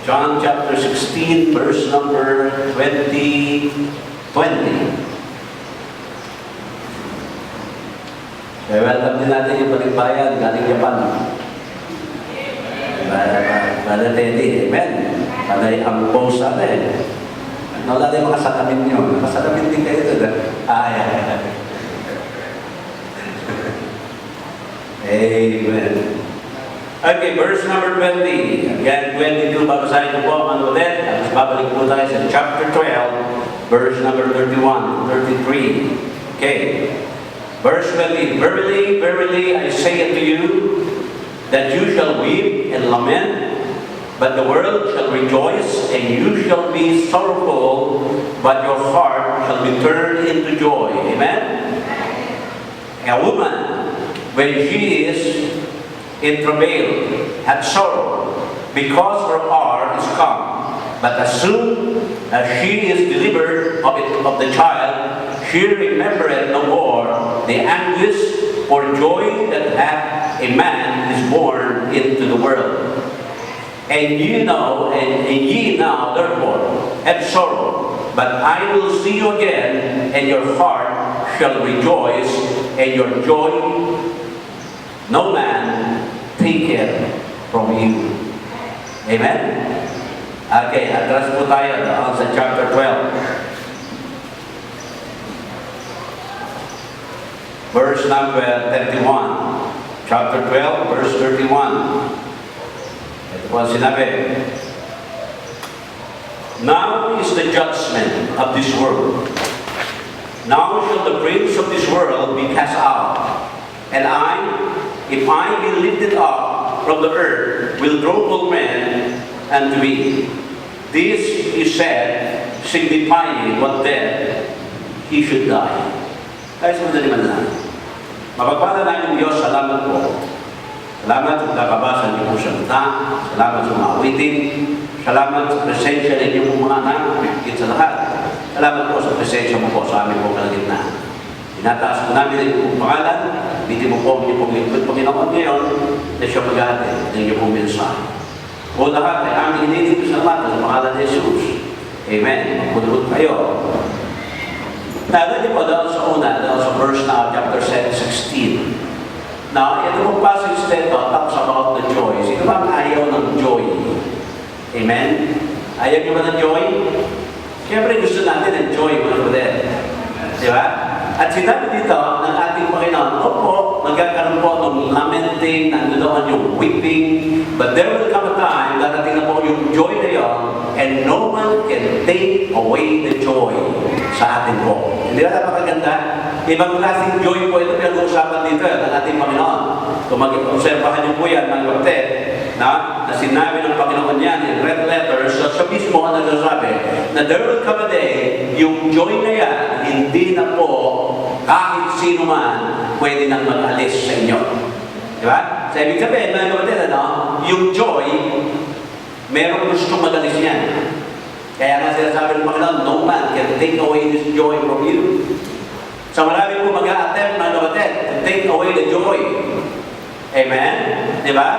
John chapter 16, verse number 20. Kaya welcome din natin yung balikbayan galing Japan. Brother Teddy, amen. Panay ang post natin. Wala din mga salamin nyo. Masalamin din kayo ito. Ayan. Amen. Okay, verse number 20. Again, 22, babasahin ko po ang ulit. Tapos babalik po tayo sa chapter 12, verse number 31, 33. Okay. Verse 20. Verily, verily, I say unto you, that you shall weep and lament, but the world shall rejoice, and you shall be sorrowful, but your heart shall be turned into joy. Amen? A woman, when she is in travail, hath sorrow, because her hour is come. But as soon as she is delivered of the child, she remembereth no more the anguish for joy that hath a man is born into the world. And ye now, therefore, have sorrow, but I will see you again, and your heart shall rejoice, and your joy no man taketh from you. Amen? Okay, atras po tayo sa chapter 12. Verse number 31. Chapter 12, verse 31. Ito po ang sinabi. Now is the judgment of this world. Now shall the prince of this world be cast out. And I, if I be lifted up from the earth, will draw all men unto me. This is said, signifying what death he should die. Kaya sa madali man lang. Mapagpala namin Diyos, salamat po. Salamat sa nakabasa niyo po sa mata. Salamat sa mga awitin. Salamat sa presensya ninyo po mga anak. Higit sa lahat. Salamat po sa presensya mo po sa aming po kalagitnaan. Tinataas po namin ang inyong pangalan. Biti mo po ang inyong pong Panginoon ngayon na siya mag-ate ng inyong pong mensahe. O lahat ay aming initin sa lahat sa pangalan ni Jesus. Amen. Magpunod kayo. Nalala niyo po doon sa una, doon sa verse na chapter 16. Now, ito pong passage na ito, talks about the joy. Sino ba ang ayaw ng joy? Amen? Ayaw niyo ba ng joy? Siyempre gusto natin ng joy, mga kapatid. Di ba? At sinabi dito ng ating Panginoon, opo, magkakaroon po ng lamenting, nandoon yung weeping, but there will come a time, darating na po yung joy na yun, and no one can take away the joy sa atin po. Hindi ba napakaganda? Ibang klaseng joy po ito pinag-uusapan dito ng ating Panginoon. Kung mag-observahan niyo po yan, mga kapatid, na sinabi ng Panginoon yan in red letters, so siya mismo ang nagsasabi na there will come a day, yung joy na yan, hindi na po kahit sino man pwede nang mag-alis sa inyo. Di ba? So, ibig sabihin, mga kapatid, yung joy, merong gustong mag-alis yan. Kaya nga sinasabi ng Panginoon, no man can take away this joy from you. So marami po mag-a-attempt, mga kapatid, to take away the joy. Amen? Di ba?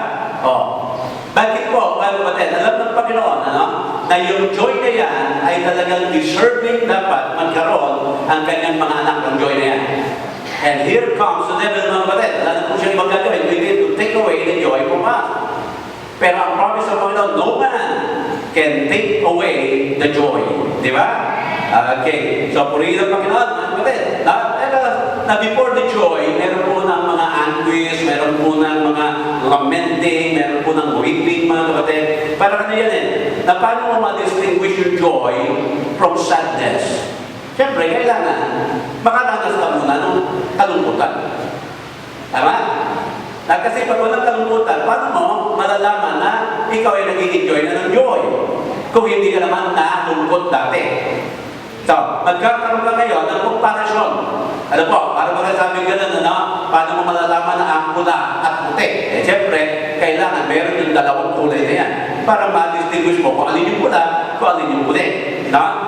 Bakit po, mga kapatid, alam ng Panginoon, na yung joy na yan ay talagang deserving dapat magkaroon ang kanyang mga anak ng joy na yan. And here comes the devil, mga kapatid. Alam na po siya ibang gagawin. We need to take away the joy from us. Pero ang promise ng Panginoon, no man can take away the joy. Di ba? Okay. So, purihin ang Panginoon, mga kapatid. Na before the joy, meron po ng mga anguish, meron po ng mga lamenting, meron po ng weeping, mga kapatid. Parang ano yan na paano mo ma-distinguish your joy from sadness? Siyempre, kailangan makaranas ka muna ng kalungkutan. Tama? Kasi pag walang kalungkutan, paano mo malalaman na ikaw ay nag-enjoy na ng joy? Kung hindi ka naman nalungkot dati. So, magkakaroon ka ngayon ng comparison. Ano po, para magkasabing gano'n, paano mo malalaman na ang pula at puti? Siyempre, kailangan meron yung dalawang kulay na yan para ma-distinguish mo kung alin yung pula, kung alin yung puti.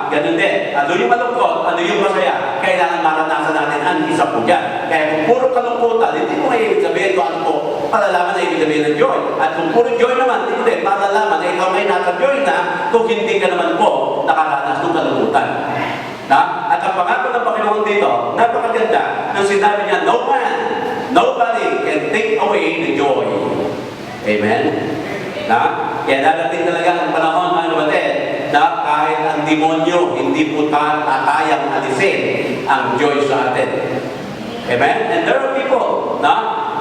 Ganun din. Ano yung malungkot, ano yung masaya, kailangan maranasan natin ang isa po dyan. Kaya kung puro kalungkutan, hindi mo ngayon ibig sabihin kung ano po, malalaman na ibig sabihin ng joy. At kung puro joy naman, hindi, malalaman na ikaw ay naka-joy na kung hindi ka naman po nakaranas ng kalungkutan. At ang pangako ng Panginoon dito, napakaganda, nang sinabi niya, no man, nobody can take away the joy. Amen? Kaya darating talaga ang panahon, mga kapatid, na kahit ang demonyo, hindi po kayang alisin ang joy sa atin. Amen? And there are people,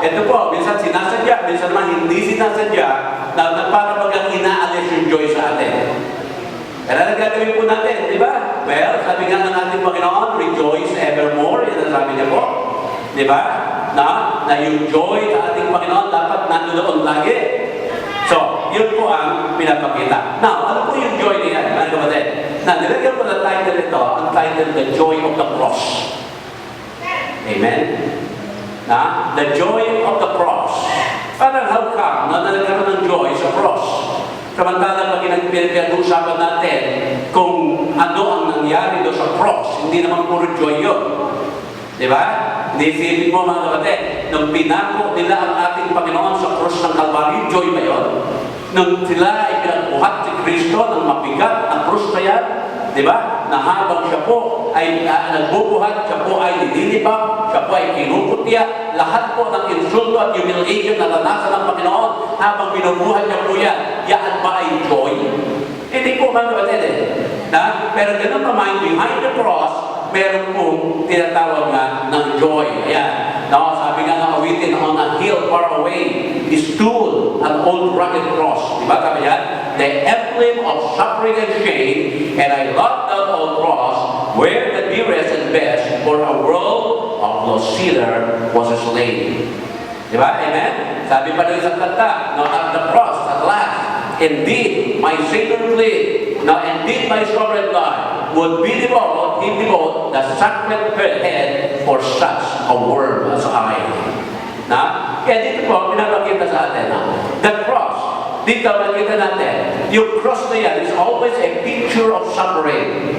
ito po, minsan sinasadya, minsan naman hindi sinasadya, na para bagang inaalis yung joy sa atin. Kaya na gagawin po natin, di ba? Well, sabi nga ng ating Panginoon, rejoice evermore, yan ang sabi niya po. Di ba? Na yung joy sa ating Panginoon dapat nandoon lagi. So, yun po ang pinapakita. Now, ano po yung joy niya, mga kapatid? Nilagyan ko ng title ito, ang title, The Joy of the Cross. Amen? The Joy of the Cross. Parang how come na nagkaroon ng joy sa cross? Samantalang pag pinag-usapan natin kung ano ang nangyari doon sa cross, hindi naman puro joy yun. Di ba? Naisipin mo mga kapatid, nung pinako nila ang ating Panginoon sa cross ng Calvary, joy ba yun? Nung sila ay pinagbuhat si Kristo ng mabigat ang cross na yan, di ba? Na habang siya po ay nagbubuhat, siya po ay nililibang, siya po ay kinukutya, lahat po ng insulto at humiliation na naranasan ng Panginoon habang binubuhat niya po yan, yan ba ay joy? Hindi po mga kapatid pero ganun naman, behind the cross, meron pong tinatawag na ng joy. Ayan. Sabi nga ng awitin, on a hill far away, stood an old rugged cross. Diba sabi yan? The emblem of suffering and shame, and I loved that old cross, where the dearest and best for a world of lost sinner was slain. Diba? Amen? Sabi pa rin sa kanta, at the cross, at last, indeed, my Savior lived. Now, indeed, my sovereign God would be devote the sacred head for such a worm as I. Kaya dito po, pinapakita sa atin, the cross, dito makita natin, yung cross na yan is always a picture of suffering.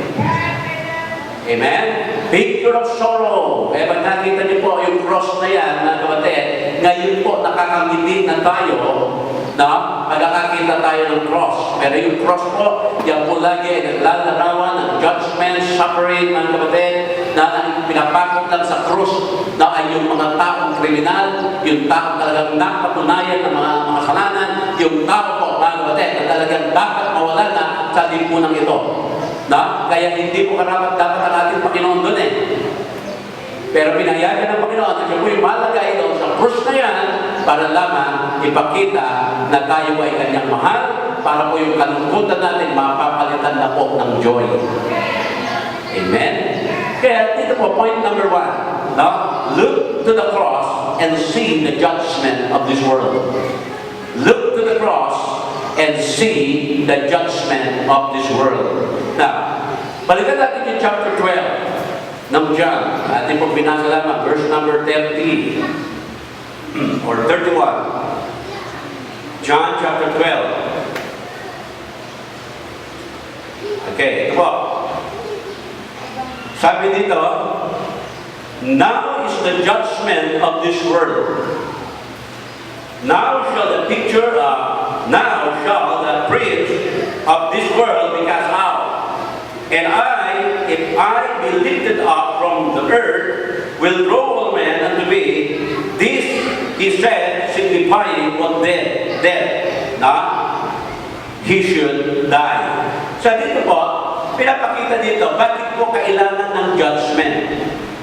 Amen? Picture of sorrow. Kaya pag nakita niyo po yung cross na yan, mga kapatid, ngayon po nakakangiti na tayo, magkakakita tayo ng cross. Pero yung cross po, yan po lagi ay naglalarawan ng judgment, suffering, mga kapatid, na pinapakot lang sa cross na ay yung mga taong kriminal, yung taong talagang napatunayan ng mga kasalanan, yung tao po, mga kapatid, na talagang dapat mawala na sa lipunan ito. Kaya hindi po dapat ang ating Panginoon doon Pero pinayagan ng Panginoon na siya po'y malagay doon sa cross na yan para lamang ipakita na tayo ay kanyang mahal, para po yung kalungkutan natin mapapalitan na po ng joy. Amen? Kaya dito po, point number 1. Look to the cross and see the judgment of this world. Look to the cross and see the judgment of this world. Now, balikan natin yung chapter 12 ng John. Ating pong binasa lamang, verse number 30 or 31. John chapter 12. Okay, ito po. Sabi dito, now is the judgment of this world. Now shall the prince of this world be cast out. And if I be lifted up from the earth, will draw all men unto me. This he said, signifying what death, he should die. So dito po, pinapakita dito, bakit po kailangan ng judgment?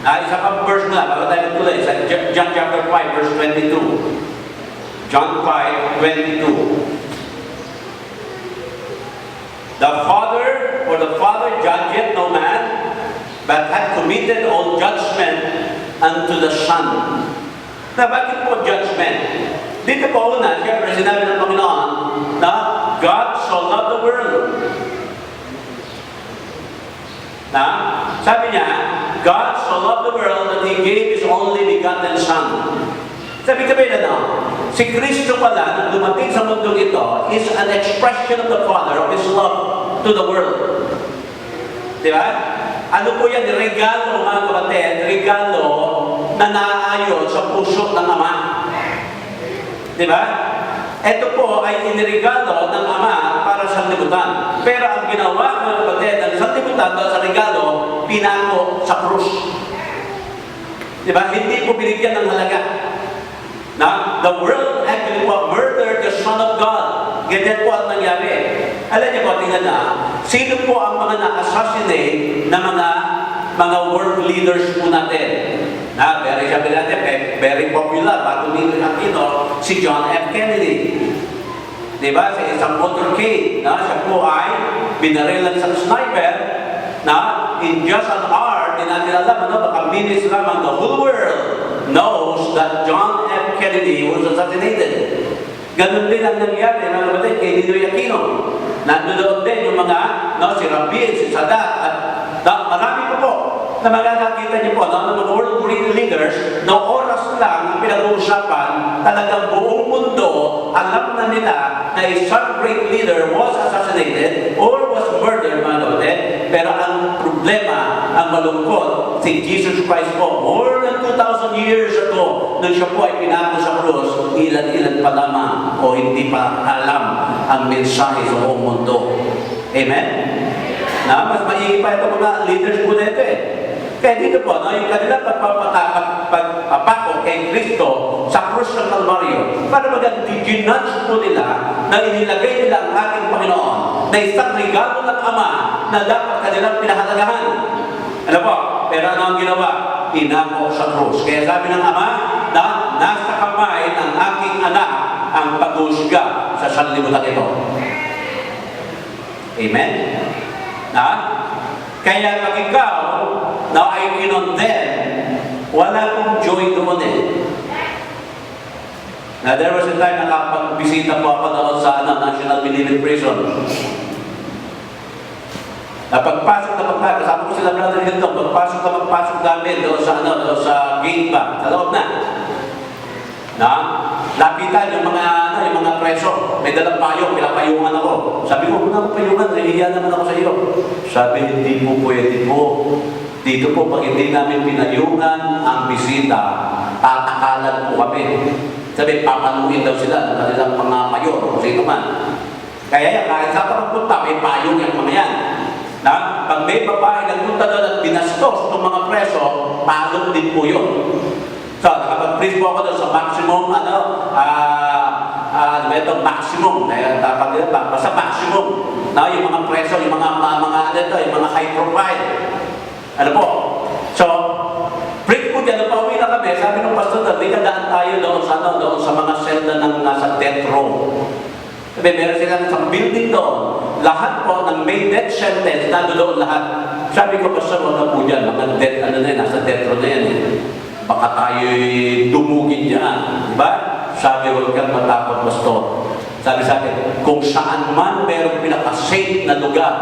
Isa pang verse na, bago tayo tuloy, sa John chapter 5, verse 22. John 5:22. The Father judgeth no man, but hath committed all judgment unto the Son. Na bakit po judgment? Dito po una, siyempre sinabi ng Panginoon na God so loved the world. Sabi niya, God so loved the world that He gave His only begotten Son. Sabi si Kristo pala, nang dumating sa mundong ito, is an expression of the Father, of His love to the world. Diba? Ano po yan? Regalo, mga kapatid, regalo na naaayon sa puso ng Ama. Diba? ito po ay inirigalo ng Ama para sa sanlibutan. Pero ang ginawa mga kapatid, ang sanlibutan sa regalo, pinako sa krus. Diba? Hindi po binigyan ng halaga. The world actually murdered the Son of God. Ganyan po ang nangyari. Alam niyo po, tingnan na, sino po ang mga na-assassinate na mga world leaders po natin? Very sabi natin, very popular, bago nito Aquino, si John F. Kennedy. Diba? Sa isang motorcade, siya po ay binarilan sa sniper na in just an hour, di natin alam, baka minutes lamang, the whole world knows that John F. Kennedy was assassinated. Ganun din ang nangyari, mga kapatid, kay Ninoy Aquino. Nandun din yung mga, si Rabin, si Sadat, at marami po na magkakakita niyo po, ng mga world leaders, na oras lang ang pinag-uusapan, talagang buong mundo, alam na nila na isang great leader was assassinated or was murdered, mga kapatid. Pero ang problema, ang malungkot, si Jesus Christ po, more than 2,000 years ago, nung siya po ay pinako sa krus, ilan-ilan pa lamang o hindi pa alam ang mensahe sa buong mundo. Amen? Mas maigi pa ito mga leaders po na ito Kaya dito po, yung kanilang pagpapako kay Kristo sa krus ng Kalbaryo, para mag-ginudge po nila na inilagay nila ang ating Panginoon na isang regalo ng Ama na dapat kanilang pinahalagahan. Alam po, pero ano ang ginawa? Pinako sa krus. Kaya sabi ng Ama na nasa kamay ng aking anak ang pag-uusga sa sanlibutan ito. Amen? Kaya pag ikaw na ay kinondem, wala kong joy doon there was a time nakapagbisita po ako doon sa National Military Prison. Pagpasok, kasama ko sila brother dito, pagpasok namin doon sa gate ba, sa loob lapitan yung mga preso, may dalang payong, pinapayungan ako. Sabi ko, kung ako payungan, nahihiya naman ako sa iyo. Sabi, hindi po pwede po. Dito po, pag hindi namin pinayungan ang bisita, tatakalan po kami. Sabi, papanuhin daw sila ng kanilang mga mayor, kung sino man. Kaya yan, kahit sa pagpunta, may payong yung mga yan. Pag may babae nagpunta doon at binastos ng mga preso, palong din po yun. So, nakapag-preach po ako doon sa maximum, maximum, basta maximum. Yung mga preso, yung mga high profile. Ano po? So, preach po dyan, pauwi na kami, sabi ng pastor, di kadaan tayo doon sa mga selda ng nasa death row. Sabi, meron sila sa building doon. Lahat po ng may death sentence, doon lahat. Sabi ko, pastor, wala po dyan, mga death, nasa death row na yan baka tayo'y dumugin dyan. Diba? Sabi, huwag kang matakot, pastor. Sabi sa akin, kung saan man merong pinaka-safe na lugar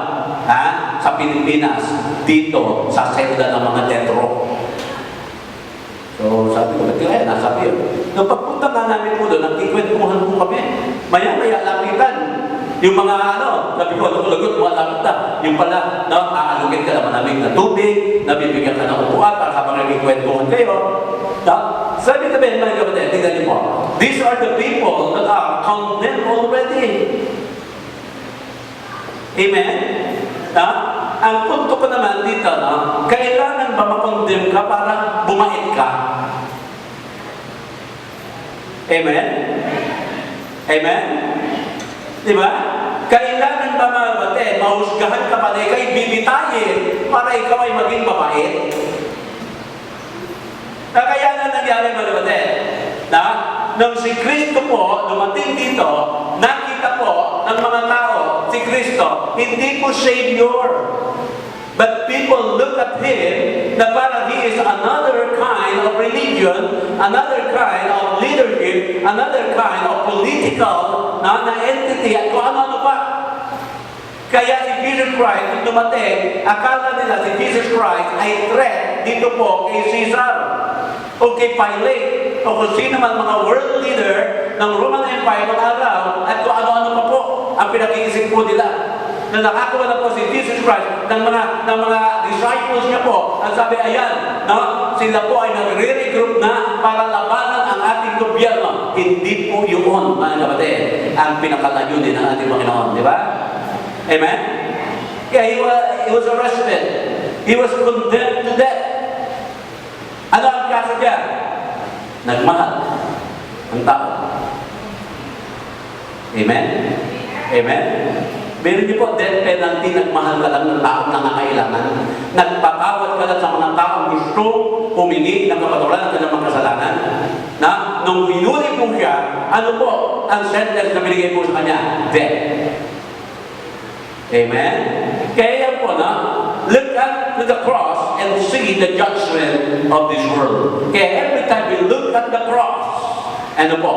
sa Pilipinas, dito sa selda ng mga death row. So, sabi ko, ba't kaya nasabi yun? Nung pagpunta nga namin po doon, nagkikwentuhan po kami. Maya-maya lapitan. Yung mga sabi ko, lagot, malapit na. Yung pala, aalugin ka naman namin na tubig, nabibigyan ka ng upuan para habang nagkikwentuhan kayo. Sabi namin, mga kapatid, tingnan niyo po, these are the people that are condemned already. Amen? Ang punto ko naman dito, kailangan ba makondem ka para bumait ka? Amen? Amen? Diba? Kailangan ba mga kapatid, mahusgahan ka pa na ikaw'y bibitayin para ikaw ay maging mabait? Kaya na nangyari mga kapatid, nung si Kristo po dumating dito, nakita po ng mga tao, si Kristo, hindi po Savior. But people look at Him na parang He is another kind of religion, another kind of leadership, another kind of political na entity at kung ano-ano pa. Kaya si Jesus Christ, nung dumating, akala nila si Jesus Christ ay threat dito po kay Caesar o kay Pilate o kung sino man mga world leader ng Roman Empire ng araw at kung ano-ano pa po ang pinag-iisip po nila. Na nakakuha na po si Jesus Christ ng mga disciples niya po at sabi, ayan, sila po ay nagre-regroup na para labanan ang ating gobyerno. Hindi po yun, mga kapatid, ang pinakalayunin ng ating Panginoon. Di ba? Amen? Kaya he was arrested. He was condemned to death. Ano ang kaso niya? Nagmahal ang tao. Amen? Amen? Meron niyo po, death penalty, nagmahal ka lang ng taong nangangailangan. Nagpatawad ka lang sa mga taong gusto humingi ng kapatawaran ng kanilang mga kasalanan. Na, nung hinuli po siya, ano po ang sentence na binigay po sa kanya? Death. Amen? Kaya yan po na, look at the cross and see the judgment of this world. Kaya every time we look at the cross, ano po,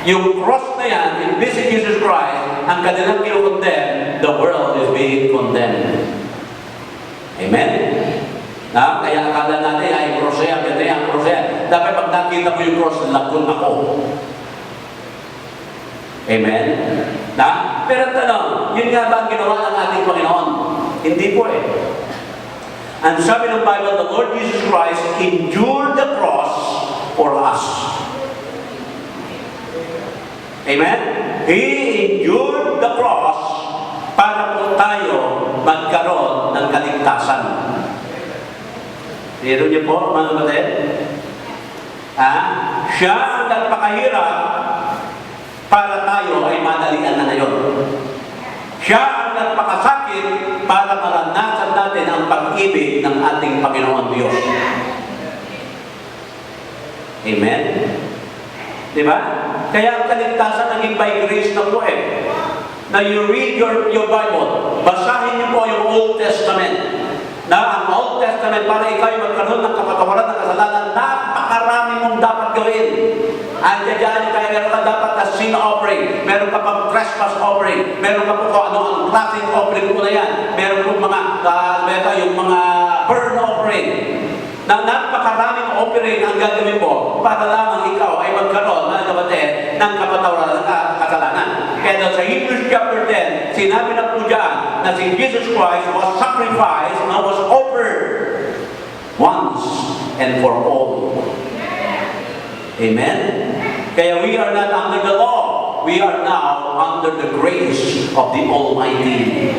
yung cross na yan, in basic Jesus Christ, ang kanilang kinukondemn, the world is being condemned. Amen? Na, kaya akala natin, ay, cross yan, ganda yan, cross yan. Dapat pag nakita ko yung cross, lagon ako. Amen? Na? Pero tanong, yun nga ba ang ginawa ng ating Panginoon? Hindi po eh. Ang sabi ng Bible, the Lord Jesus Christ endured the cross for us. Amen? He endured the cross para po tayo magkaroon ng kaligtasan. Pero niyo po, mga kapatid? Siya ang nagpakahirap para tayo ay madalian na ngayon. Siya ang nagpakasakit para maranasan natin ang pag-ibig ng ating Panginoon Diyos. Amen? Diba? Kaya ang kaligtasan naging by grace na po eh. Na you read your Bible, basahin niyo po yung Old Testament. Na ang Old Testament para ikaw ay magkaroon ng kapatawaran ng kasalanan, napakarami mong dapat gawin. Andiyan dyan kaya meron ka dapat na sin offering, meron ka pang trespass offering, meron ka po kung ano ang klaseng offering po na yan, meron po yung mga burn offering. Na napakaraming offering ang gagawin mo para lamang ikaw ay magkaroon, mga kapatid, ng kapatawaran ng kasalanan. Kaya sa Hebrews chapter 10, sinabi na po dyan na si Jesus Christ was sacrificed and was offered once and for all. Amen? Kaya we are not under the law. We are now under the grace of the Almighty.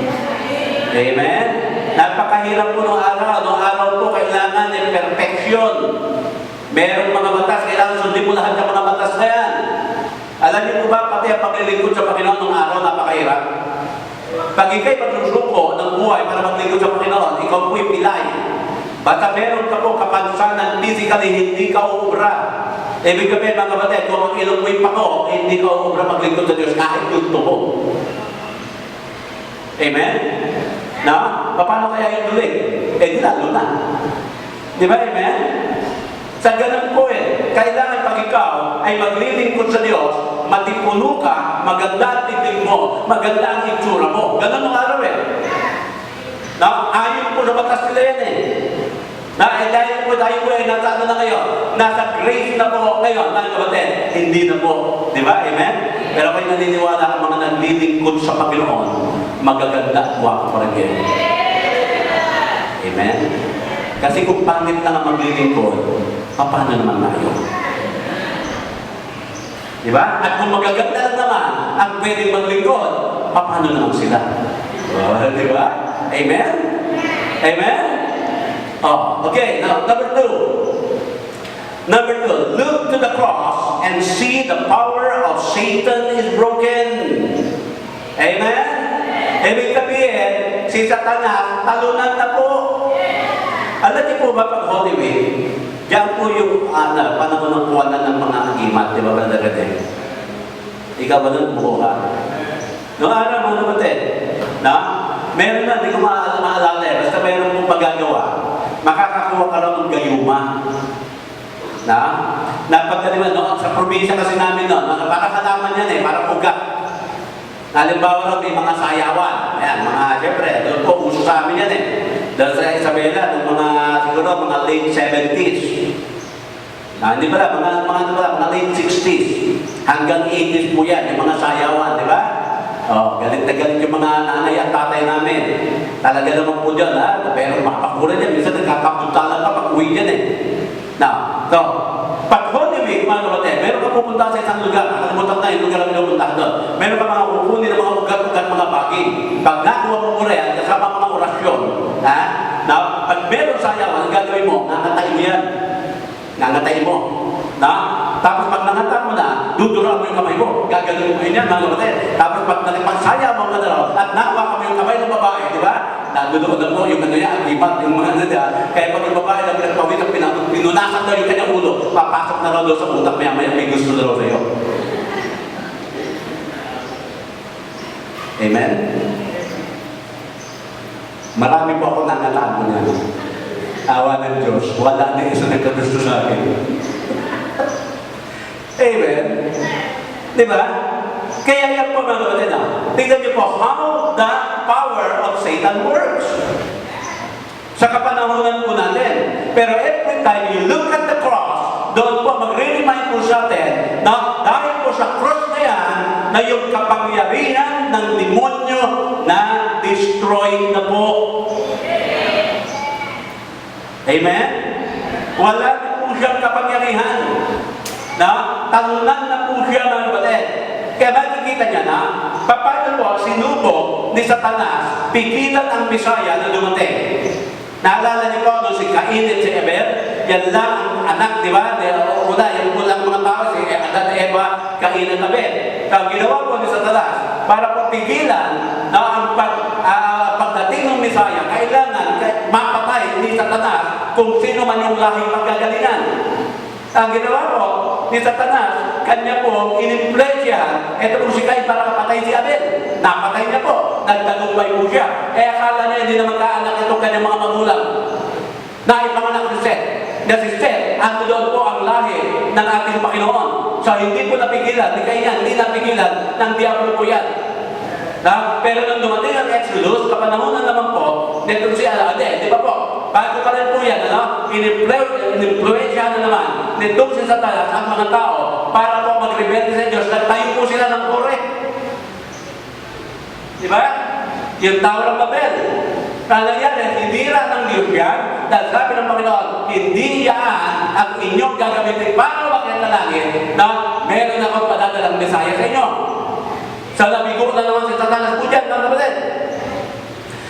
Amen? Napakahirap po nung araw. Nung araw po kailangan ng perfection. Merong mga batas, kailangan sundin mo lahat ng mga batas na yan. Alam niyo po ba, pati ang paglilingkod sa Panginoon nung araw, napakahirap. Pag ikaw'y magsusuko ng buhay para maglingkod sa Panginoon, ikaw po'y pilay. Basta meron ka po kapansanan, physically, hindi ka uubra. Ibig sabihin, mga kapatid, kung ang ilong mo'y pako, hindi ka uubra maglingkod sa Diyos kahit gusto mo. Amen? Na? Paano kaya yung dulig? Di lalo na. Di ba, amen? Sa ganun po kailangan pag ikaw ay maglilingkod sa Diyos, matipuno ka, maganda ang titig mo, maganda ang itsura mo. Ganun ang araw Na, ayon po na batas nila yan dahil po tayo nasa ano na ngayon, nasa grace na po ngayon, mga kapatid, hindi na po. Di ba? Amen? Pero kayo naniniwala ang mga naglilingkod sa Panginoon, magaganda po ako para kayo. Amen? Kasi kung pangit na nga maglilingkod, paano naman tayo? Diba? At kung magaganda lang naman ang pwedeng maglingkod, paano naman sila? Diba? Amen? Amen? Okay. Now, number two. Look to the cross and see the power of Satan is broken. Amen? Ibig sabihin, si Satanas, talunan na po. Alam niyo po ba pag Holy Week, diyan po yung panahon ng kuwanan ng mga agimat, di ba, Brother Rene? Ikaw ba nun buo ka? Noong araw, mga kapatid, meron na, hindi ko maalala basta meron pong pagagawa, makakakuha ka lang ng gayuma. Napagdaliman, sa probinsya kasi namin para halaman yan para ugat. Halimbawa may mga sayawan. Ayan, siyempre, doon po, uso sa amin yan Dahil sa Isabela, siguro, mga late 70s. Hindi pala, mga late 60s. Hanggang 80s po yan, yung mga sayawan, di ba? Galit na galit yung mga nanay at tatay namin. Talaga naman po dyan, pero makapakulan yan. Minsan nagkakapuntalan ka pag uwi dyan Now, pag Holy Week, mga kapatid, meron ka ka pupunta sa isang lugar, nakalimutan na yung lugar na pinupunta doon. Meron ka mga kukunin ng mga ugat-ugat, mga bagay. Pag nakuha mo muna yan, kasama mga orasyon, ha? Na pag meron sayaw, ang gagawin mo, nangatay mo yan. Nangatay mo. Na? Tapos pag nangata mo na, dudura mo yung kamay mo. Gagawin mo yan, mga kapatid. Tapos pag nagsaya mo ka na at nakuha mo yung kamay ng babae, di ba? Nadudoon na po yung ano yan, ibat yung mga ano niya. Kaya pag yung babae na pinagpawit at pinunasan daw yung kanyang ulo, papasok na raw doon sa utak maya-maya, may gusto na raw sa'yo. Amen? Marami po ako nangalaan mo niya. Awa ng Diyos, wala na isa nagkagusto sa akin. Amen? Di ba? Kaya yan po mga kapatid na. Tingnan niyo po how the power of Satan works. Sa kapanahonan po natin. Pero every time you look at the cross, doon po magre-remind po sa atin na dahil po sa cross na yan, na yung kapangyarihan ng demonyo na destroy na po. Amen? Wala na po siyang kapangyarihan. Na talunan na po siya mga kapatid. Kaya makikita niya na, paano po sinubok ni Satanas, pigilan ang Bisaya na dumating. Naalala niyo po, si Cain at si Abel, yan lang ang anak, di ba? Una, yan po lang mga tao, si Adan, Eva, Cain at Abel. Ang ginawa po ni Satanas, para po pigilan na ang pagdating ng Bisaya, kailangan mapatay ni Satanas kung sino man yung lahing pagkagalingan. Ang ginawa po ni Satanas, kanya po inimpluensyahan, ito po si Cain para kapatay si Abel. Napatay niya po, nagtagumpay po siya. Eh akala niya hindi na magkaanak itong kanyang mga magulang. Naipanganak si Seth. Na si Seth, ano doon po ang lahi ng ating Panginoon. So hindi po napigilan, ni Cain yan, hindi napigilan ng diablo po yan. Pero nung dumating ang Exodus, kapanahonan naman po, nito si Ade, di ba po? Bago pa rin po yan, inimpluensya na naman nitong si Satanas ang mga tao para po mag-rebelde sa Diyos. Nagtayo po sila ng kore. Di ba? Yung Tower of Babel. Kaya nangyari, hinira ng Diyos yan, dahil sabi ng Panginoon, hindi yan ang inyong gagamitin para umakyat na langit na meron akong padadalang Mesaya sa inyo. Sa nabigo na naman si Satanas po dyan, mga kapatid.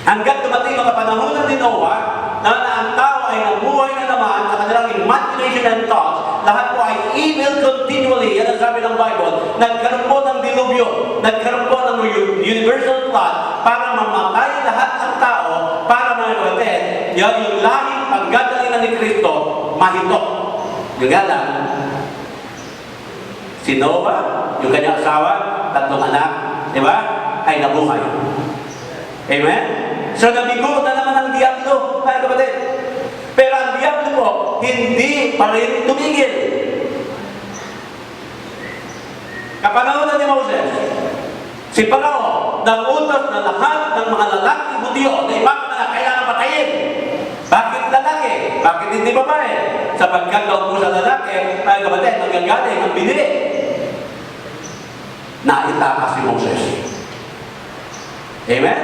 Hanggang dumating ang kapanahonan ni Noah, na ang tao ay nabuhay na naman sa kanilang imagination and thoughts, lahat po ay evil continually. Yan ang sabi ng Bible. Nagkaroon po ng dilubyo, nagkaroon po ng universal flood para mamatay lahat ng tao, para mga kapatid, yung lahing paggagalingan ni Kristo, mahitok. Yung nga lang, si Noah, yung kanyang asawa, 3 anak, di ba, ay nabuhay. Amen? So nabigo na naman ang diablo, mga kapatid. Pero ang diablo po, hindi pa rin tumigil. Kapanahonan ni Moses, si Parao, nag-utos na lahat ng mga lalaking Hudyo na ipapanganak kailangan patayin. Bakit lalaki? Bakit hindi babae? Sapagkat daw po sa lalaki, mga kapatid, magagaling ang binili. Naitakas si Moses. Amen?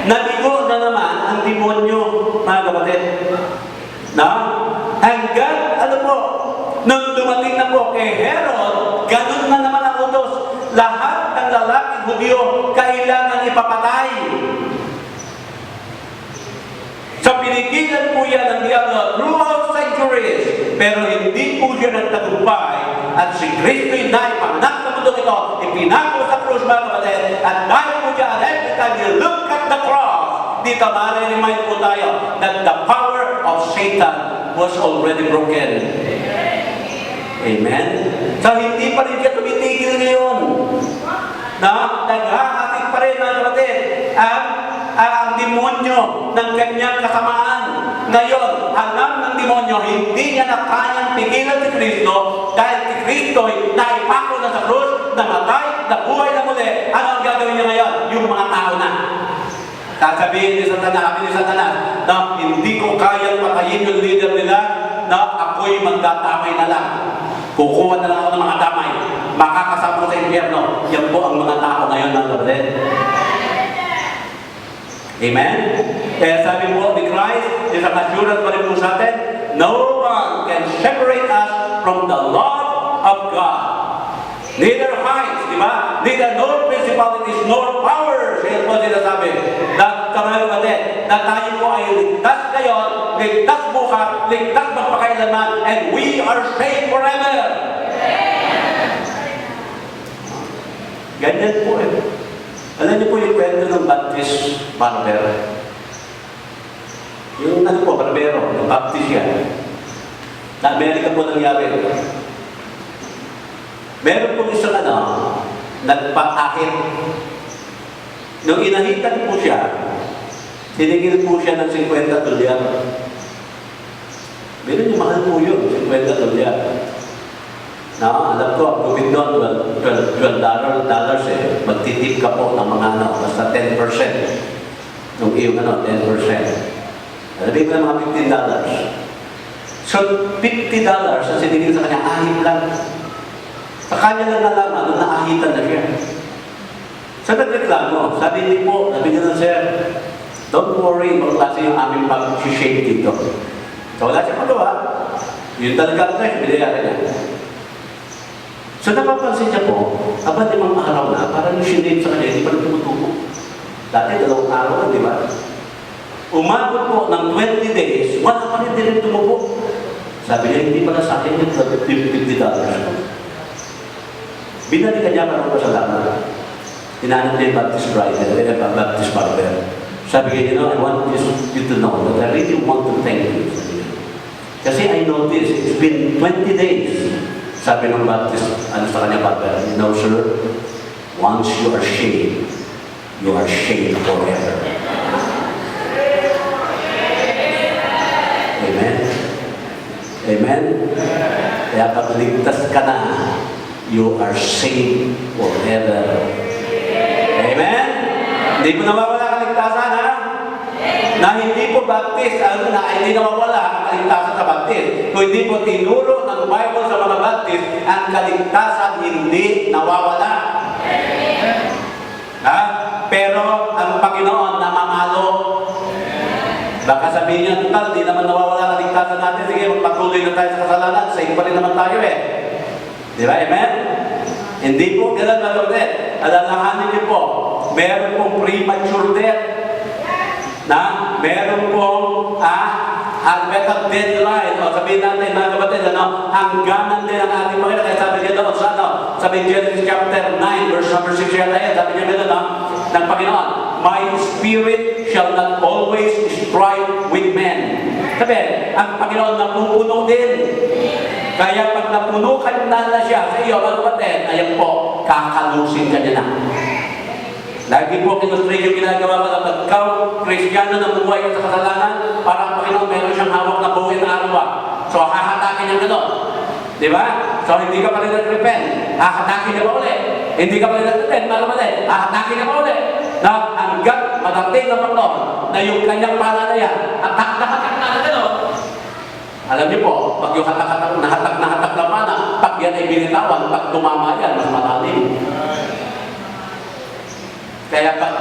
Nabigo na naman ang demonyo, mga kapatid. Na? Hanggang, ano po, nung dumating na po kay Herod, ganun na naman ang utos. Lahat ng lalaking Hudyo kailangan ipapatay. So pinigilan po yan ng diablo throughout centuries. Pero hindi po siya nagtagumpay. At si Kristo'y naipanganak sa mundong ito, ipinako sa krus, mga kapatid. At dahil po dyan, every time you look at the cross, dito ma-remind po tayo that the power of Satan was already broken. Amen? So hindi pa rin siya tumitigil ngayon. Na naghahatik pa rin, mga kapatid, ang demonyo ng kanyang kasamaan. Ngayon, alam ng demonyo, hindi niya na kayang pigilan si Kristo dahil si Kristo ay naipako na sa krus, namatay, nabuhay na muli. Ano ang gagawin niya ngayon? Yung mga tao na. Sasabihin ni Satanas, na hindi ko kayang patayin yung leader nila, na ako'y magdatamay na lang. Kukuha na lang ako ng mga damay. Makakasama sa impyerno. Yan po ang mga tao ngayon, mga kapatid. Amen? Kaya sabi po ni Christ, isang assurance pa rin po sa atin, no one can separate us from the love of God. Neither heights, di ba? Neither nor principalities, nor powers. Yan po sinasabi. Na mga kapatid, na tayo po ay ligtas ngayon, ligtas bukas, ligtas magpakailanman, and we are saved forever. Ganyan po eh. Alam niyo po yung kwento ng Baptist barber. Yung ano po, barbero, yung Baptist yan. Sa Amerika po nangyari. Meron po isang nagpakahit. Nung inahitan po siya, tinigil po siya ng 50 dolyar. Meron yung mahal po yun, 50 dolyar. Alam ko, ang gawin doon, $12 eh. Magtitip ka po ng mga basta 10%. Nung iyong 10%. Sabi ko ng mga $15. So, $50 ang sinigil sa kanya, ahit lang. Sa kanya lang nalaman, nung naahitan na siya. Sa nagreklamo, sabi niya na, sir, don't worry, kasi yung aming pag-shake dito. So, wala siya magawa. Yun talaga ang binayaran niya. So, napapansin niya po, abad limang araw na, parang yung sinave sa kanya, hindi pa rin tumutubo. Dati, 2 araw, di ba? Umabot po ng 20 days, wala pa rin din tumubo. Sabi niya, hindi pala sa akin yung $50. Binalikan niya para pasalamat. Tinanong niya yung Baptist Baptist barber. Sabi niya, I want you to know that I really want to thank you. Kasi I know this, it's been 20 days. Sabi ng Baptist, sa kanya barber, you know, sir, once you are shaved forever. Amen? Amen? Kaya pag ligtas ka na, you are saved forever. Amen? Hindi po nawawala kaligtasan, ha? Na hindi po Baptist, hindi nawawala ang kaligtasan sa Baptist. Kung hindi po tinuro ng Bible sa mga Baptist, ang kaligtasan hindi nawawala. Ha? Pero ang Panginoon namamalo. Baka sabihin niya, total, di naman nawawala kaligtasan natin. Sige, magpatuloy na tayo sa kasalanan. Same pa rin naman tayo eh. Di ba? Amen? Hindi po ganun na ulit. Alalahanin niyo po, meron pong premature death. Meron pong unmet deadline. O sabihin natin, mga kapatid, hangganan din ang ating Panginoon. Kaya sabi niya doon, sabi Genesis chapter 9, verse number 6 yata yan, sabi niya gano'n, ng Panginoon, my spirit shall not always strive with men. Sabi, ang Panginoon napupuno din. Kaya pag napuno ka na siya sa iyo, mga kapatid, ayan po, kakalusin ka niya na. Lagi po kinustrate yung ginagawa ko na pag ikaw, Kristiyano na buhay ka sa kasalanan, parang Panginoon meron siyang hawak na buhay na araw. So, hahatakin niya gano'n. Di ba? So, hindi ka pa rin nag-repent. Hahatakin niya pa ulit. Hindi ka pa rin nag-repent, mga kapatid. Hahatakin niya pa ulit. Na hanggat madating na Panginoon na yung kanyang pananayan, at hatak na gano'n. Alam niyo po, pag yung nahatak na mana, pag yan ay binitawan, pag tumama yan, mas malalim. Kaya pag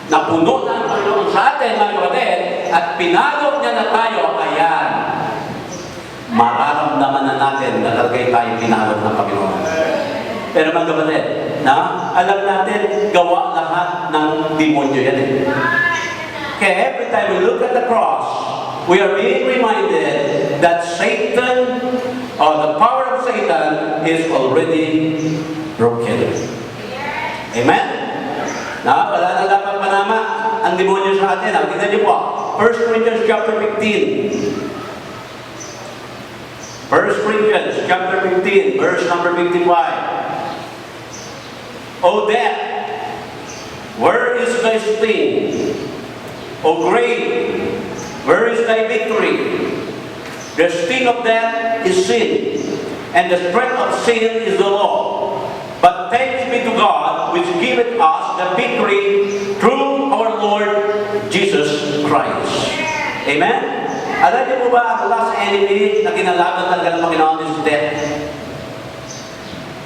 napuno na ang Panginoon sa atin, mga kapatid, at pinalot niya na tayo, ayan, mararamdaman na natin na talagang tayo pinalot ng Panginoon. Pero mga kapatid, alam natin, gawa lahat ng demonyo yan eh. Kaya every time we look at the cross, we are being reminded that Satan, or the power of Satan, is already broken. Amen? Wala na dapat panama ang demonyo sa atin. Tingnan niyo po, 1 Corinthians chapter 15. 1 Corinthians chapter 15, verse number 55. O death, where is thy sting? O grave, where is thy victory? The sting of death is sin, and the strength of sin is the law. But thanks be to God, which giveth us the victory through our Lord Jesus Christ. Amen? Alam niyo po ba ang last enemy na kinalaban talaga ng Panginoon is death?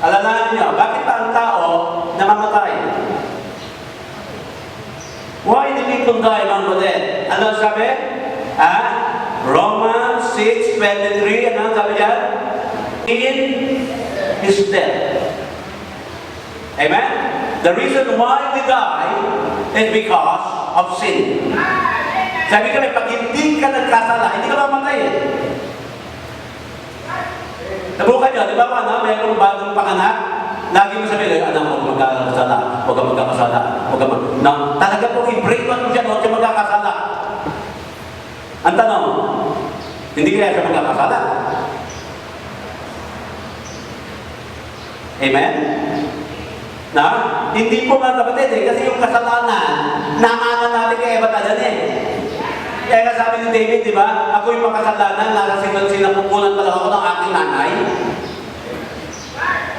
Alalahanin niyo, bakit ba ang tao namamatay? Why do people die, mga kapatid? Ano sabi? Romans 6:23, ano sabi dyan? In His death. Amen? The reason why we die is because of sin. Sabi ka pag hindi ka nagkasala, hindi ka mamatay eh. Nabukan nyo, di ba mayroong bagong panganak? Lagi mo sabihin, anak mo, huwag magkakasala, huwag ka magkakasala, huwag ka talaga po, i-break-up mo siya, huwag ka magkakasala. Ang tanong, hindi kaya siya magkakasala? Amen? Na? Hindi po mga kapatid eh, kasi yung kasalanan, namaman natin kay Eva Tadan eh. Kaya nga sabi ni David, di ba? Ako yung makasalanan, sinapupunan pala ako ng aking nanay.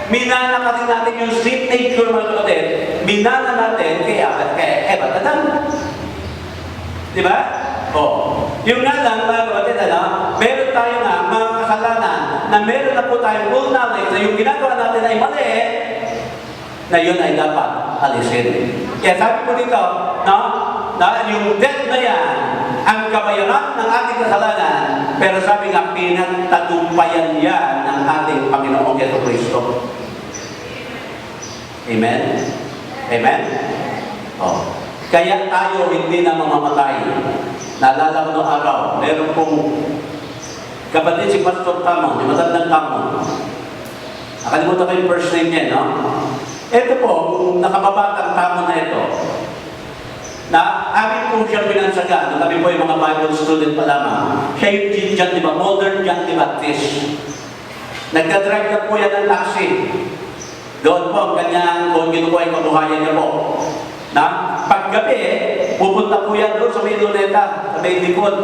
Minana kasi natin yung sin nature mga kapatid. Minana natin kay Eva Tadan. Di ba? Oh. Yung nga lang mga kapatid, meron tayo nga mga kasalanan na meron na po tayong full knowledge na yung ginagawa natin ay mali, na yun ay dapat alisin. Kaya sabi po dito, na yung death na yan, ang kabayaran ng ating kasalanan, pero sabi nga, pinagtagumpayan yan ng ating Panginoong Jesucristo. Amen? Amen? Oh. Kaya tayo hindi na mamamatay. Naalala ko noong araw, meron pong kapatid si Pastor Tamon, yung matandang Tamon. Nakalimutan ko yung first name niya, no? Ito po, nakababatang Tamon na ito, na amin po siyang binansaga, kami po yung mga Bible student pa lamang. Siya yung John, di ba? Modern John the Baptist. Nagdadrive na po yan ng taxi. Doon po ang kanyang, kung ginukuha yung kabuhayan niya po. Na paggabi, pupunta po yan doon sa may luneta, sa may likod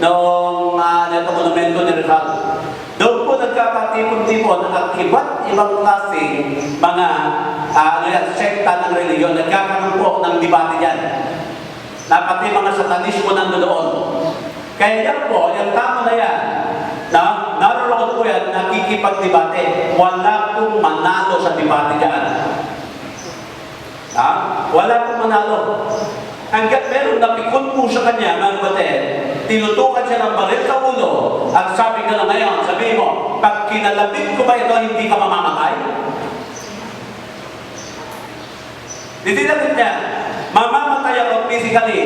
ng monumento ni Rizal. Doon po nagkakatipon-tipon at iba't ibang klase mga sekta ng reliyon. Nagkakaroon po ng debate yan. Na pati mga satanismo nandoon. Kaya yan po, yung tama na yan, na naroon po yan, nakikipagdebate. Wala pong manalo sa debate dyan. Wala pong manalo. Hanggat meron napikon po sa kanya, mga kapatid, tinutukan siya ng baril sa ulo, at sabi ka na ngayon, sabihin mo, pag kinalabit ko ba ito, hindi ka mamamatay? Ditilabit niya, mamamatay ako physically,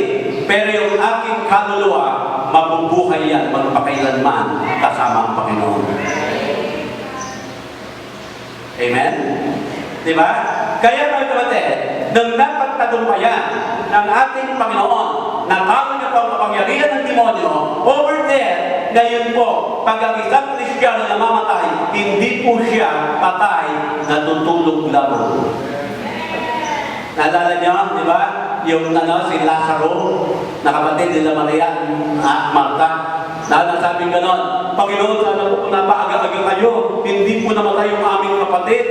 pero yung aking kaluluwa, mabubuhay yan magpakailanman kasama ang Panginoon. Amen? Diba? Kaya mga kapatid, nang napagtagumpayan ng ating Panginoon, natalo niya po ang kapangyarihan ng demonyo, over there, ngayon po, pag ang isang Kristiyano na mamatay, hindi po siya patay, natutulog lamang. Naalala niyo, di ba? Yung si Lazaro, na kapatid nila Maria at Marta, na nasabing ganon, Panginoon, sana po napaaga-aga kayo, hindi po namatay yung aming kapatid.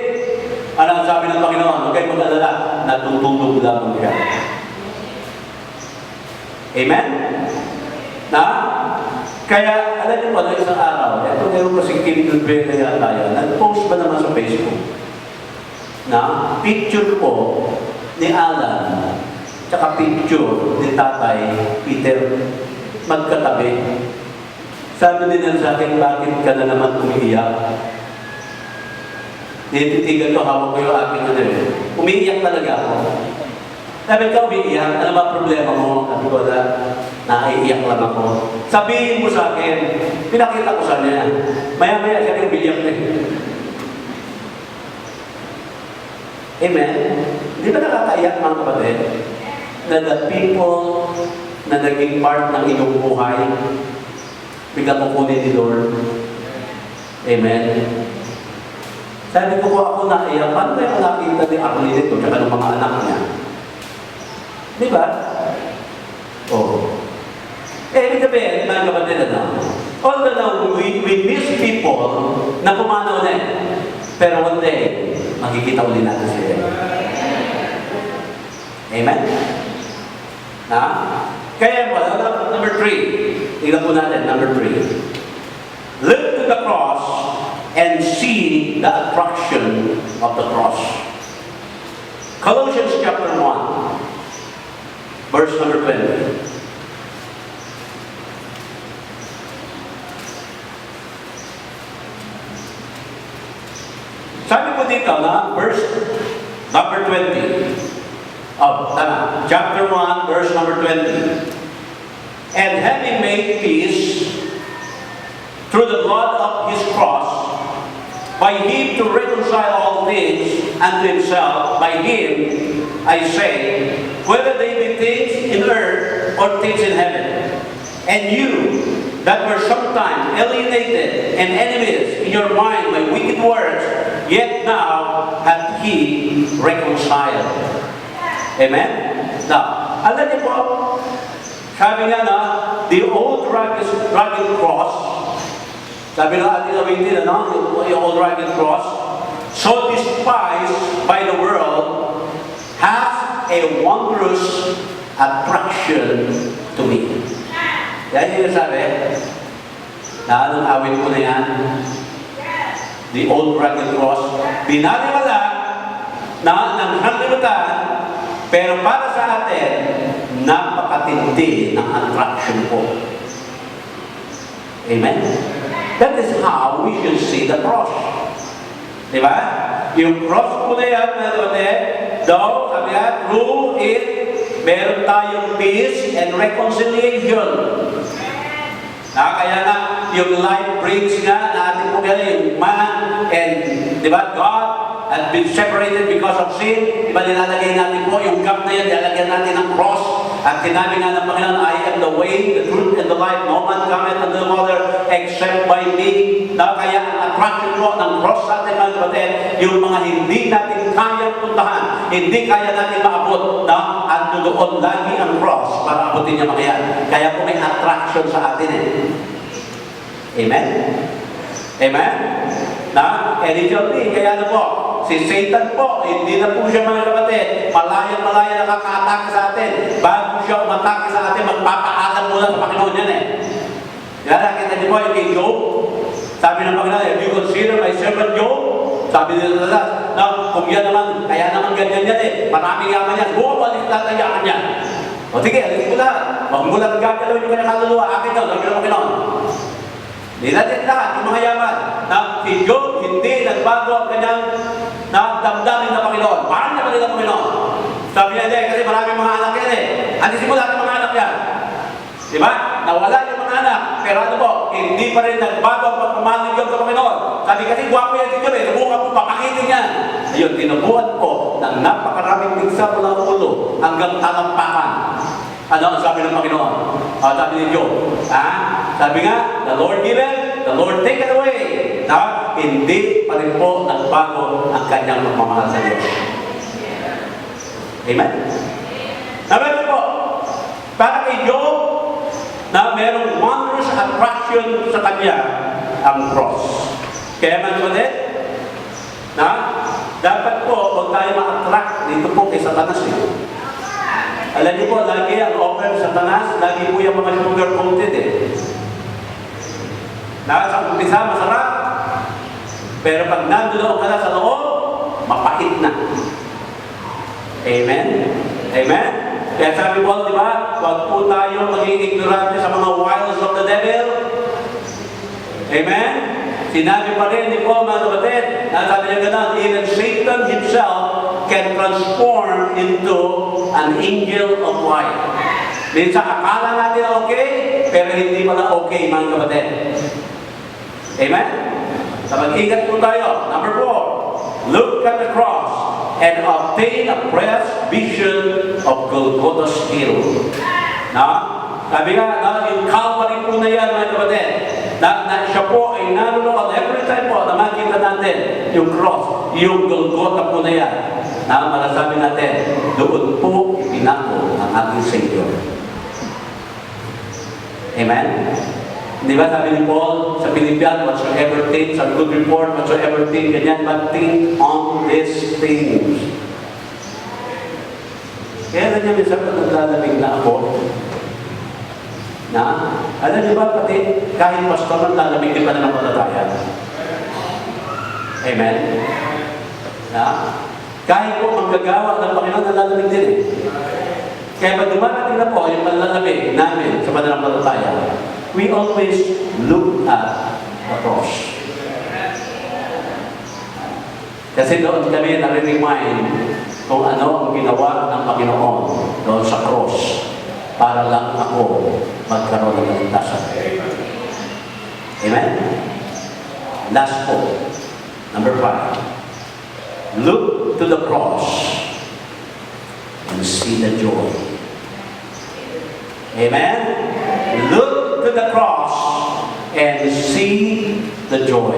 Ano sabi ng Panginoon? Huwag kayo mag-alala, natutulog lamang siya. Amen? Na? Kaya, alam niyo po, na isang araw, ito meron ko si Kim Dulbete yata yan, nag-post ba naman sa Facebook na picture po ni Alan, tsaka picture ni Tatay Peter, magkatabi. Sabi din sa akin, bakit ka na naman umiiyak? Titigan ko, hawak ko yung aking umiiyak talaga ako. Sabi ka, umiiyak, ano ba problema mo? Sabi ko na, naiiyak lang ako. Sabihin mo sa akin, pinakita ko sa niya. Maya-maya siya yung umiiyak na. Amen? Di ba nakakaiyak mga kapatid? Na the people na naging part ng inyong buhay, bigla kukunin ni Lord. Amen? Sabi ko ako naiyak, paano kaya nakita ni Arlie nito at ng mga anak niya? Di ba? Oh. Ibig sabihin, mga kapatid, although we miss people na pumanaw na pero one day, makikita ulit natin sila. Amen? Na? Kaya po, number 3. Tingnan po natin, number 3. Look to the cross and see the attraction of the cross. Colossians chapter 1, verse number 20. Sabi po dito na, verse number 20. Oh, tama. Chapter 1, verse number 20. And having made peace through the blood of his cross, by him to reconcile all things unto himself, by him, I say, whether they be things in earth or things in heaven. And you, that were sometime alienated and enemies in your mind by wicked works, yet now hath he reconciled. Amen? Now, alam niyo po, sabi nga na, the old rugged cross, sabi na ating awitin, yung old rugged cross, so despised by the world, has a wondrous attraction to me. Yan yung sabi, na anong awit ko na yan? The old rugged cross, binaliwala na ng sanglibutan, pero para sa atin, napakatindi ng attraction po. Amen? That is how we should see the cross. Diba? Yung cross po na yan, mga kapatid, though, sabi nga, through it, meron tayong peace and reconciliation. Kaya nga, yung life brings nga, natin po gano'n, yung man, and, diba, God, had been separated because of sin. Diba nilalagay natin po yung gap na yan, nilalagyan natin ng cross. At sinabi nga ng Panginoon, I am the way, the truth, and the life. No man cometh unto the Father except by me. Kaya ang attraction po ng cross sa atin, mga kapatid, yung mga hindi natin kaya puntahan, hindi kaya natin maabot, at doon lagi ang cross para abutin niya mga yan. Kaya po may attraction sa atin eh. Amen? Amen? And it shall be, kaya na po, si Satan po, hindi na po siya mga kapatid, malaya nakaka-atake sa atin. Bago siya umatake sa atin, magpapaalam muna sa Panginoon yan eh. Kaya nakita niyo po yung kay Job, sabi ng Panginoon, have you considered my servant Job? Sabi nila na, kung yan naman, kaya naman ganyan yan eh, maraming yaman yan, bumalik lahat ang yaman yan. O sige, alisin mo lahat. Huwag mo lang gagalawin yung kanyang kaluluwa, akin daw, sabi ng Panginoon. Hindi natin lahat, yung mga yaman, na si Job hindi nagbago ang kanyang damdamin ng Panginoon. Parang naman nila Panginoon. Sabi niya, hindi, kasi maraming mga anak yan eh. Alisin mo lahat ng mga anak yan. Diba? Nawala yung mga anak. Pero ano po, hindi pa rin nagbago ang pagmamahal ng Diyos sa Panginoon. Sabi kasi, guwapo yan si Job eh. Subukan po, papakitin yan. Ayun, tinubuhan po ng napakaraming bigsa mula ng ulo hanggang talampakan. Ano ang sabi ng Panginoon? Sabi ni Job. Sabi nga, the Lord giveth, the Lord taketh away. Hindi pa rin po nagbago ang kanyang pagmamahal sa Diyos. Amen? Sabi po, para kay Job, na merong wondrous attraction sa kanya ang cross. Kaya man ulit, dapat po, huwag tayo ma-attract dito po kay Satanas eh. Alam niyo po, lagi ang offer sa Satanas, lagi po yung mga sugar-coated eh. Sa umpisa, masarap. Pero pag nandoon ka na sa loob, mapait na. Amen? Amen? Kaya sabi po, di ba, huwag po tayo maging ignorante sa mga wiles of the devil. Amen? Sinabi pa rin, di po, mga kapatid, sabi niya ganun, even Satan himself can transform into an angel of light. Minsan akala natin okay, pero hindi pala okay, mga kapatid. Amen? So mag-ingat po tayo. Number 4, look at the cross and obtain a fresh vision of Golgotha's hill. Sabi nga, yung Calvary po na yan, mga kapatid, na siya po ay nanunood every time po na makita natin yung cross, yung Golgotha po na yan, na masasabi natin, doon po ipinako ang ating Savior. Amen? Di ba sabi ni Paul sa Philippians, whatsoever things are good report, whatsoever things, ganyan, but think on these things. Kaya ganyan minsan pag naglalamig na ako, alam niyo ba, pati kahit pastor ang lalamig din pa na ng palataya. Amen? Kahit po manggagawa ng Panginoon, nalalamig din eh. Kaya pag dumarating na po yung panlalamig namin sa pananampalataya, we always look at the cross. Kasi doon kami nare-remind kung ano ang ginawa ng Panginoon doon sa cross para lang ako magkaroon ng kaligtasan. Amen? Last po, number 5. Look to the cross and see the joy. Amen? Look to the cross and see the joy.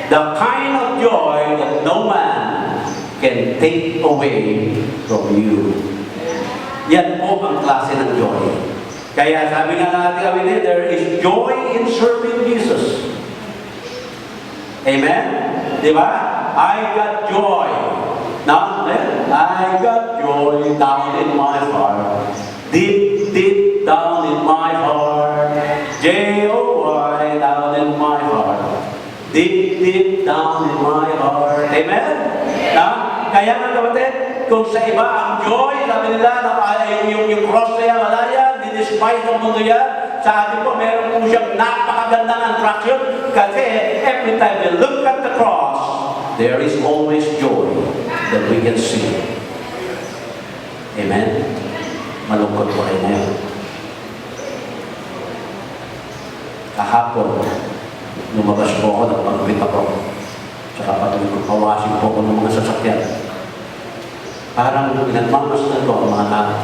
The kind of joy that no man can take away from you. Yan po ang klase ng joy. Kaya sabi nga natin kami, there is joy in serving Jesus. Amen? Di ba? I got joy. Now, I got joy down in my heart. Deep, deep down in my heart. J-O-Y down in my heart. Deep, deep down in my heart. Amen? Kaya nga kapatid, kung sa iba ang joy, sabi nila, yung cross na yan, wala yan, dinispise ng mundo yan. Sa atin po, meron po siyang napakagandang attraction kasi every time we look at the cross, there is always joy that we can see. Amen? Malungkot po rin ngayon. Kahapon, lumabas po ako, nagpagpit ako. Tsaka patuloy ko, pawasin po ako ng mga sasakyan. Parang pinagmamas na ito ang mga tao.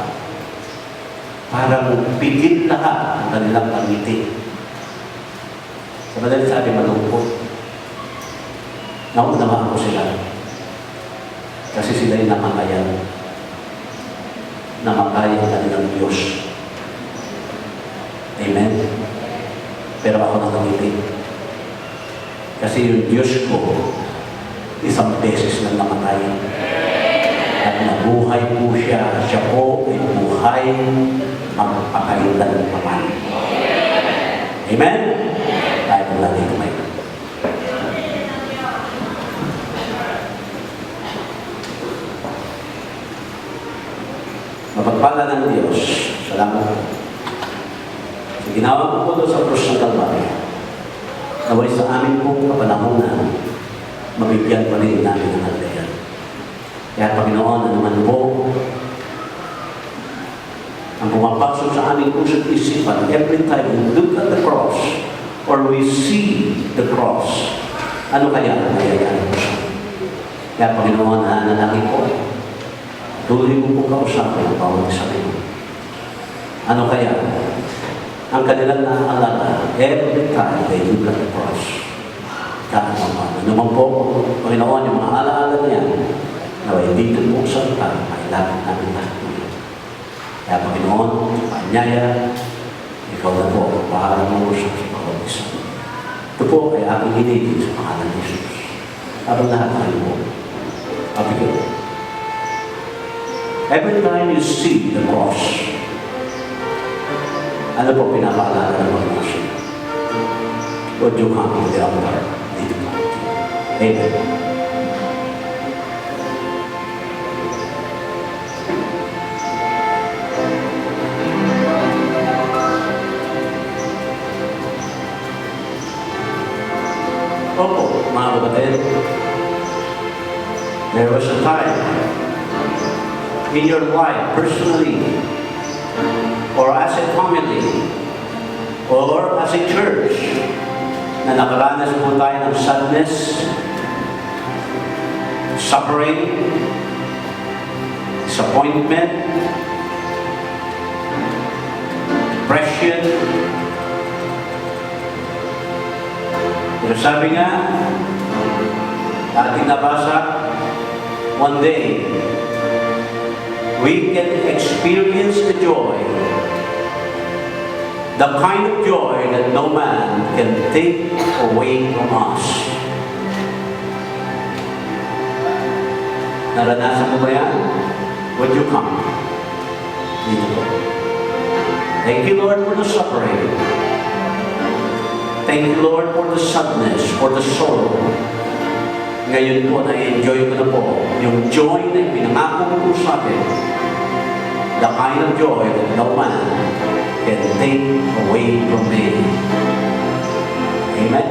Parang pigil lahat ang kanilang pangiti. Sa madaling sabi, malungkot. Naunawa ko sila. Kasi sila yung namatayan. Namatay ang kanilang Diyos. Amen? Pero ako nakangiti. Kasi yung Diyos ko, isang beses lang namatay. At nabuhay po siya. Siya po ay buhay magpakailan naman. Amen? Tayo po lang ito may. Mapagpala ng Diyos. Salamat po. So, ginawa ko po doon sa krus ng Kalbaryo. Naway sa amin pong kapanahonan, mabigyan pa rin namin ng halayan. Kaya Panginoon, ano man po, ang pumapasok sa aming puso't isipan, every time we look at the cross, or we see the cross, ano kaya ang mayayari po siya? Kaya Panginoon, nanalangin po, tuloy mo po kausapin ang bawat isa rin. Ano kaya? Ang kanilang naaalala, every time they look at the cross, ano naman po, Panginoon, yung mga alaala niya, naway dito po sa altar, ay lapit namin lahat po yun. Kaya Panginoon, panyaya, ikaw na po, bahala mo sa bawat isa. Ito po ay aking hinigin sa pangalan ni Jesus. Habang lahat tayo po, pabigyan. Every time you see the cross, ano po pinapaalala ng mga nasa? Would you come to the altar? Dito po. Amen. Opo, mga kapatid, there was a time in your life, personally, or as a family, or as a church, na nakaranas po tayo ng sadness, suffering, disappointment, depression. Pero sabi nga, ating nabasa, one day, we can experience the joy, the kind of joy that no man can take away from us. Naranasan mo ba yan? Would you come? Dito po. Thank you, Lord, for the suffering. Thank you, Lord, for the sadness, for the sorrow. Ngayon po, na-enjoy ko na po yung joy na pinangako ko sa akin. The kind of joy that no man can take away from me. Amen?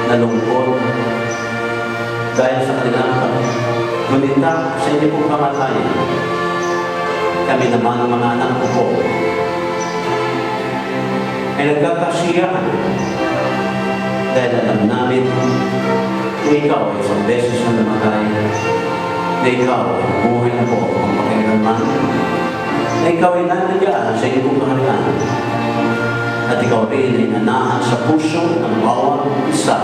nalungkot dahil sa kanilang gunita sa inyo pong kamatayan. Kami naman, mga anak ko po, ay nagkakasiyahan dahil alam namin na ikaw ay isang beses na namatay, na ikaw ay buhay na po ang pakailanman, na ikaw ay nandiyan sa iyong kaharian, at ikaw rin ay nanahan sa puso ng bawat isa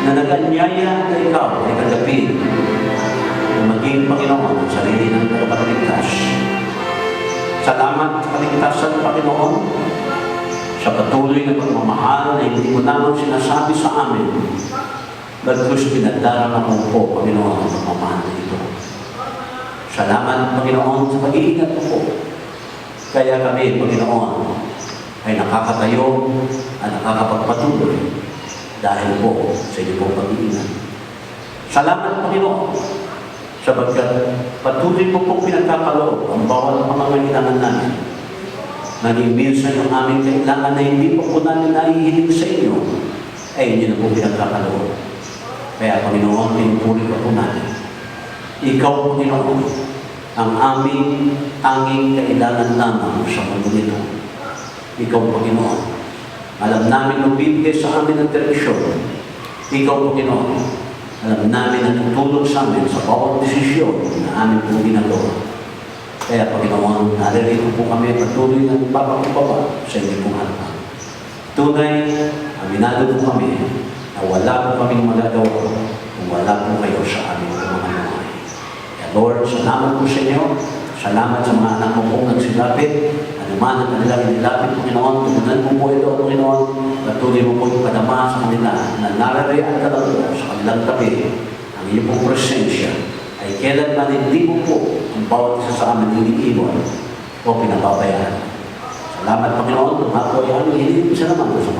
na nag-anyaya na ikaw ay kagapin na maging Panginoon ang sarili ng tagapagligtas. Salamat sa kaligtasan, Panginoon, sa patuloy na pagmamahal na hindi mo naman sinasabi sa amin, bagkus pinagdarama mo po, Panginoon, ang pagmamahal na ito. Salamat, Panginoon, sa pag-iingat mo po. Kaya kami, Panginoon, ay nakakatayo at nakakapagpatuloy dahil po sa iyo pong pag-iingat. Salamat, Panginoon, sapagkat patuloy mo pong pinagkakaloob ang bawat mga kailangan namin. Naging minsan yung aming kailangan na hindi pa po namin naihiling sa inyo, ay hindi na po pinagkakaloob. Kaya, Panginoon, pinupuri pa po namin. Ikaw, Panginoon, ang aming tanging kailangan lamang sa mundo nito. Ikaw, Panginoon, alam namin nung bibigay sa amin ng direksyon. Ikaw, Panginoon, alam namin na tutulong sa amin sa bawat desisyon na amin po ginagawa. Kaya, Panginoon, naririto po kami patuloy ng papakubaba sa inyo pong harapan. Tunay, aminado po kami na wala po kaming magagawa kung wala po kayo sa aming mga buhay. Kaya, Lord, salamat po sa inyo. Salamat sa mga anak mo pong nagsilapit. Ano man ang kanilang inilapit, Panginoon, tumunan mo po ito, Panginoon. Patuloy mo po ipadama sa kanila na narariyan ka lang po sa kanilang tabi. Ang iyong pong presensya ay kailanman hindi mo po ang bawat isa sa amin iniiwan o pinababayaan. Salamat, Panginoon, kung ako ay aming hindi sa naman sa